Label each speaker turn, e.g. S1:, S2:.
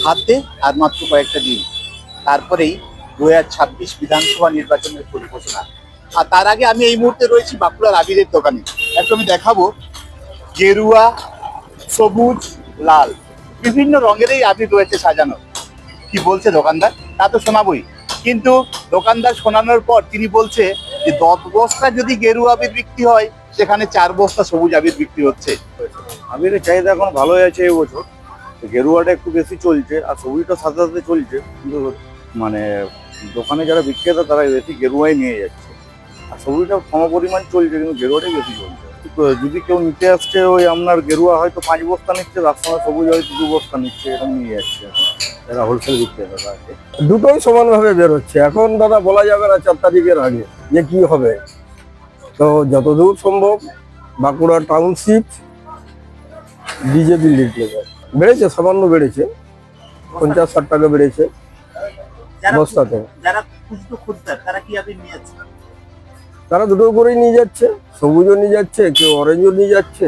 S1: হাতে আর মাত্র কয়েকটা দিন, তারপরেই 2026 বিধানসভা নির্বাচনের পরিঘোষণা। আর তার আগে আমি এই মুহূর্তে রয়েছি বাঁকুড়ার আবিরের দোকানে। একটু আমি দেখাবো, গেরুয়া, সবুজ, লাল, বিভিন্ন রঙের এই আবির রয়েছে সাজানো। কি বলছে দোকানদার তা তো শোনাবই, কিন্তু দোকানদার শোনানোর পর তিনি বলছে যে 10 বস্তা যদি গেরুয়া আবির বিক্রি হয়, সেখানে 4 বস্তা সবুজ আবির বিক্রি হচ্ছে।
S2: আবিরের চাহিদা এখন ভালোই আছে এবছর। গেরুয়াটা একটু বেশি চলছে আর সবুজটা সাথে সাথে চলছে, কিন্তু মানে দোকানে যারা বিক্রেতা তারা বেশি গেরুয়াই নিয়ে যাচ্ছে। আর সবুজটা সম পরিমাণ চলছে, কিন্তু গেরুয়াটাই বেশি চলছে। তো যদি কেউ নিতে আসছে, ওই আপনার গেরুয়া হয়তো 5 বস্তা নিচ্ছে, তার সঙ্গে সবুজ হয়তো 2 বস্তা নিচ্ছে, এরকম নিয়ে যাচ্ছে যারা হোলসেল বিক্রেতা আছে।
S3: দুটোই সমানভাবে বেরোচ্ছে। এখন দাদা বলা যাবে না 4 তারিখের আগে যে কি হবে। তো যতদূর সম্ভব বাঁকুড়া টাউনশিপ বিজেপি লিড নেবে। বেড়েছে, সামান্য বেড়েছে, 50-60 টাকা বেড়েছে বস্তাতে।
S1: যারা খুচরো খদ্দের তারা কি আবির নিয়ে যাচ্ছে?
S3: তারা দুটো করেই নিয়ে যাচ্ছে, সবুজও নিয়ে যাচ্ছে, কেউ অরেঞ্জও নিয়ে যাচ্ছে।